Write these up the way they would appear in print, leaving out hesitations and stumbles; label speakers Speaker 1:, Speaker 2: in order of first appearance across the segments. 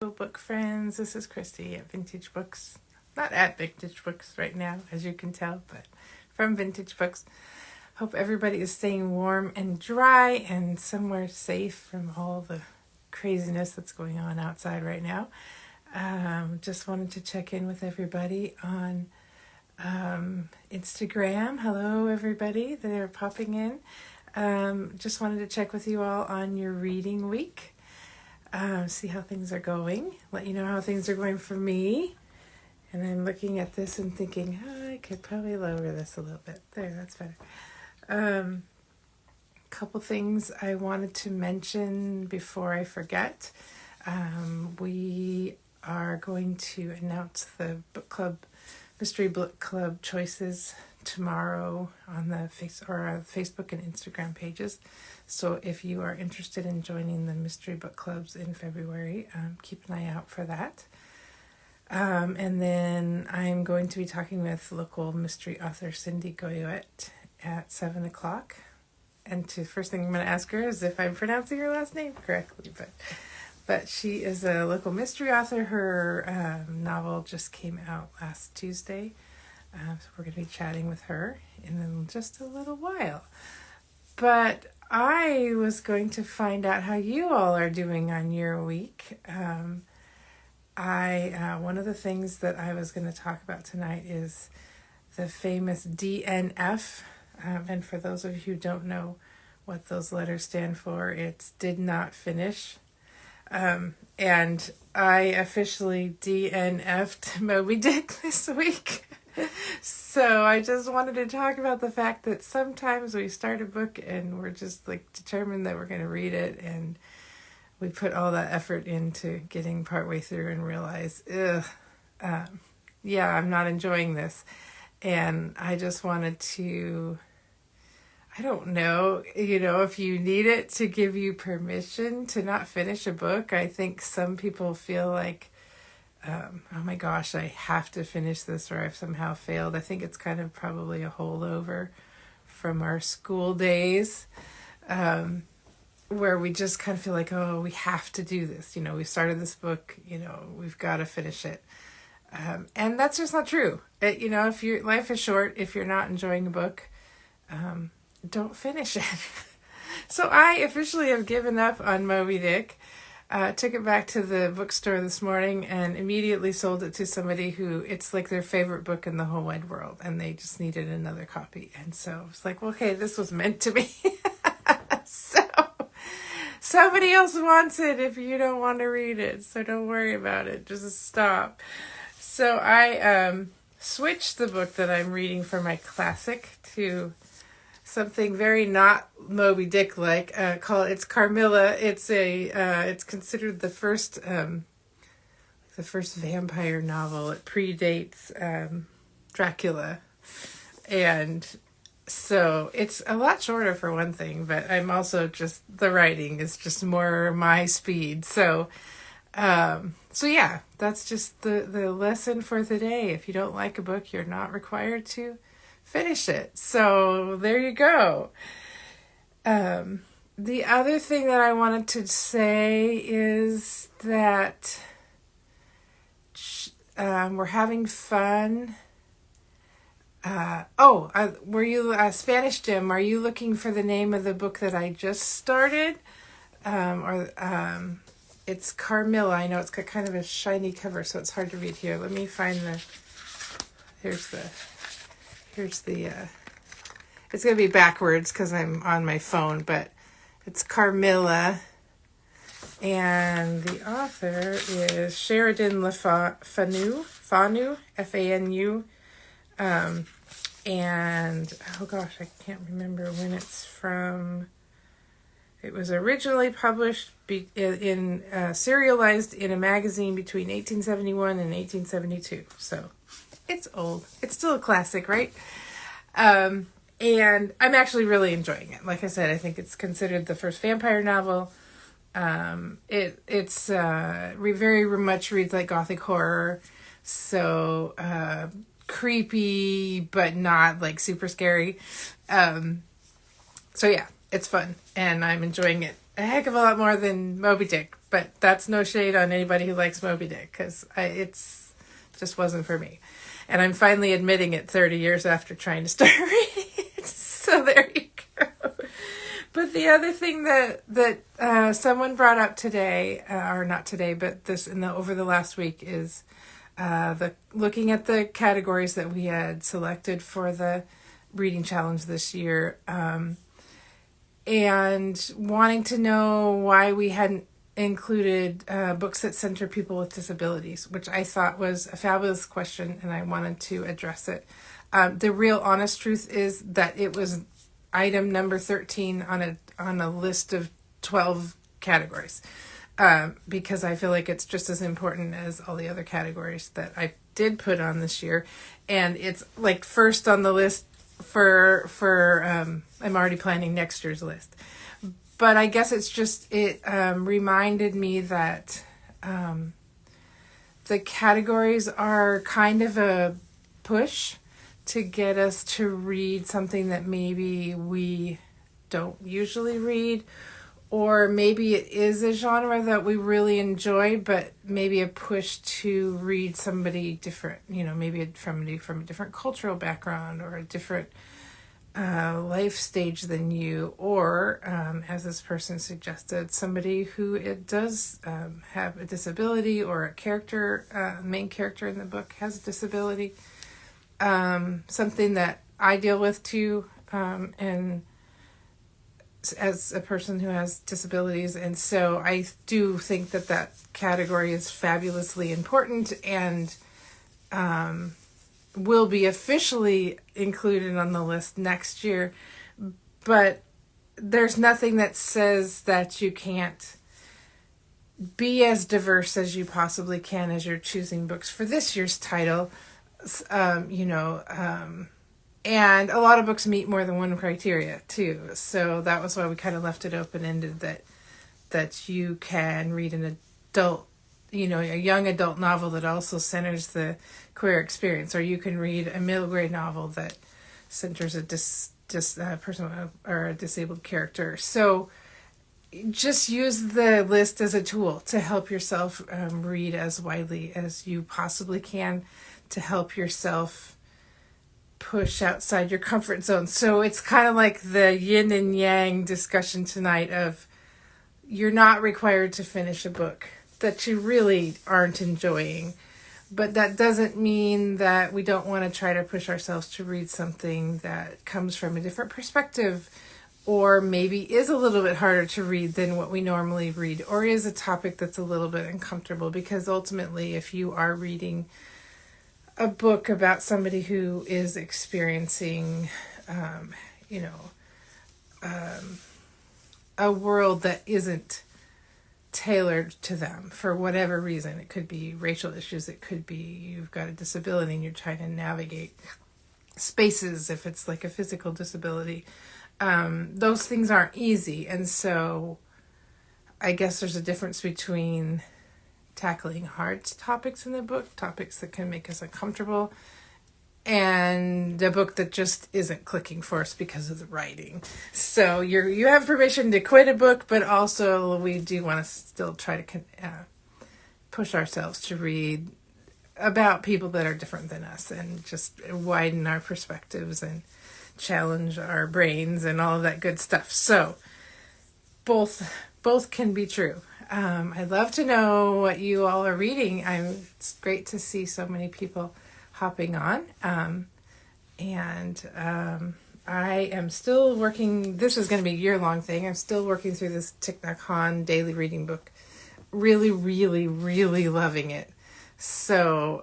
Speaker 1: Book friends, this is Christy at Vintage Books. Not at Vintage Books right now, as you can tell, but from Vintage Books. Hope everybody is staying warm and dry and somewhere safe from all the craziness that's going on outside right now. Just wanted to check in with everybody on Instagram. Hello, everybody that are popping in. Just wanted to check with you all on your reading week. See how things are going. Let you know how things are going for me. And I'm looking at this and thinking, I could probably lower this a little bit. There, that's better. Couple things I wanted to mention before I forget. We are going to announce the book club, mystery book club choices tomorrow on the Facebook and Instagram pages. So if you are interested in joining the mystery book clubs in February, keep an eye out for that. And then I'm going to be talking with local mystery author Cindy Goyette at 7 o'clock. And first thing I'm going to ask her is if I'm pronouncing her last name correctly. But she is a local mystery author. Her novel just came out last Tuesday. So we're going to be chatting with her in just a little while. But I was going to find out how you all are doing on your week. One of the things that I was going to talk about tonight is the famous DNF. And for those of you who don't know what those letters stand for, it's did not finish. And I officially DNF'd Moby Dick this week. So I just wanted to talk about the fact that sometimes we start a book and we're just determined that we're going to read it, and we put all that effort into getting partway through and realize, I'm not enjoying this. And I just wanted to, I don't know, if you need it to give you permission to not finish a book. I think some people feel like, oh my gosh, I have to finish this or I've somehow failed. I think it's kind of probably a holdover from our school days, where we just kind of feel like, oh, we have to do this. We started this book, we've got to finish it. And that's just not true. If your life is short, if you're not enjoying a book, don't finish it. So I officially have given up on Moby Dick. Took it back to the bookstore this morning and immediately sold it to somebody who it's like their favorite book in the whole wide world, and they just needed another copy. And so it's like, well, okay, this was meant to be. So somebody else wants it if you don't want to read it, so don't worry about it. Just stop. So I switched the book that I'm reading for my classic to something very not Moby Dick like. It's Carmilla. It's considered the first vampire novel. It predates Dracula, and so it's a lot shorter for one thing. But I'm also just, the writing is just more my speed. So yeah, that's just the lesson for the day. If you don't like a book, you're not required to finish it. So there you go. The other thing that I wanted to say is that we're having fun. Were you Spanish Jim? Are you looking for the name of the book that I just started? It's Carmilla. I know it's got kind of a shiny cover, so it's hard to read here. Let me find here's the, it's going to be backwards because I'm on my phone, but it's Carmilla, and the author is Sheridan Le Fanu, Fanu, and, oh gosh, I can't remember when it's from. It was originally published serialized in a magazine between 1871 and 1872, so it's old. It's still a classic, right? And I'm actually really enjoying it. Like I said, I think it's considered the first vampire novel. It's very much reads like Gothic horror. So creepy, but not super scary. So yeah, it's fun and I'm enjoying it. a heck of a lot more than Moby Dick, but that's no shade on anybody who likes Moby Dick, because it's just wasn't for me. And I'm finally admitting it 30 years after trying to start reading it. So there you go. But the other thing that someone brought up today, or not today, but over the last week, is looking at the categories that we had selected for the reading challenge this year, and wanting to know why we hadn't included books that center people with disabilities, which I thought was a fabulous question, and I wanted to address it. The real honest truth is that it was item number 13 on a list of 12 categories, because I feel like it's just as important as all the other categories that I did put on this year, and it's like first on the list for I'm already planning next year's list. But I guess it's just, it reminded me that the categories are kind of a push to get us to read something that maybe we don't usually read, or maybe it is a genre that we really enjoy, but maybe a push to read somebody different, maybe from a different cultural background or a different life stage than you, or as this person suggested, somebody who it does have a disability, or a character, main character in the book has a disability. Something that I deal with too, and as a person who has disabilities. And so I do think that category is fabulously important, and will be officially included on the list next year. But there's nothing that says that you can't be as diverse as you possibly can as you're choosing books for this year's title. And a lot of books meet more than one criteria too. So that was why we kind of left it open-ended, that you can read an adult, a young adult novel that also centers the queer experience, or you can read a middle grade novel that centers a person or a disabled character. So just use the list as a tool to help yourself read as widely as you possibly can, to help yourself push outside your comfort zone. So it's kind of like the yin and yang discussion tonight of, you're not required to finish a book that you really aren't enjoying, but that doesn't mean that we don't want to try to push ourselves to read something that comes from a different perspective, or maybe is a little bit harder to read than what we normally read, or is a topic that's a little bit uncomfortable. Because ultimately, if you are reading a book about somebody who is experiencing, a world that isn't tailored to them for whatever reason. It could be racial issues. It could be you've got a disability and you're trying to navigate spaces if it's like a physical disability. Those things aren't easy. And so I guess there's a difference between tackling hard topics in the book, topics that can make us uncomfortable, and a book that just isn't clicking for us because of the writing. So you have permission to quit a book, but also we do want to still try to push ourselves to read about people that are different than us, and just widen our perspectives and challenge our brains and all of that good stuff. So both can be true. I'd love to know what you all are reading. It's great to see so many people hopping on. I am still working. This is going to be a year-long thing. I'm still working through this Thich Nhat Hanh daily reading book. Really, really, really loving it. So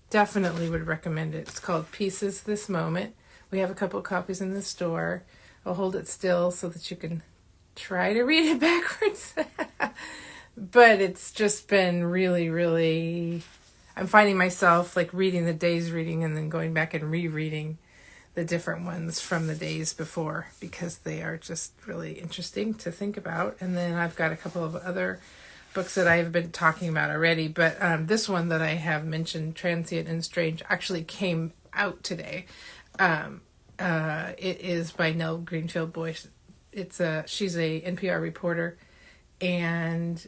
Speaker 1: definitely would recommend it. It's called Peace is This Moment. We have a couple of copies in the store. I'll hold it still so that you can try to read it backwards. But it's just been really, really, I'm finding myself like reading the day's reading and then going back and rereading the different ones from the days before, because they are just really interesting to think about. And then I've got a couple of other books that I've been talking about already, but this one that I have mentioned, Transient and Strange, actually came out today. It is by Nell Greenfield Boyce, she's a NPR reporter, and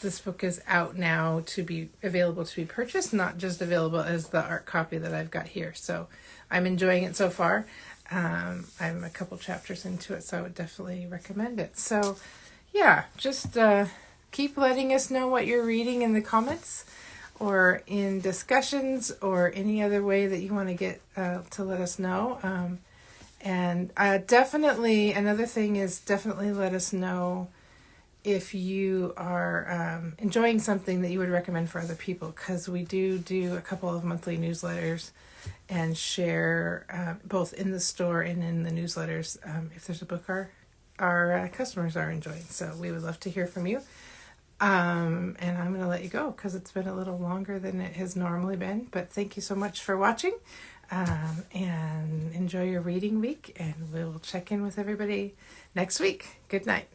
Speaker 1: this book is out now to be available to be purchased, not just available as the art copy that I've got here. So I'm enjoying it so far. I'm a couple chapters into it, so I would definitely recommend it. So yeah, just keep letting us know what you're reading in the comments or in discussions or any other way that you want to get to let us know. And definitely, another thing is definitely let us know if you are enjoying something that you would recommend for other people, because we do a couple of monthly newsletters and share both in the store and in the newsletters if there's a book our customers are enjoying. So we would love to hear from you. And I'm going to let you go because it's been a little longer than it has normally been. But thank you so much for watching. And enjoy your reading week, and we'll check in with everybody next week. Good night.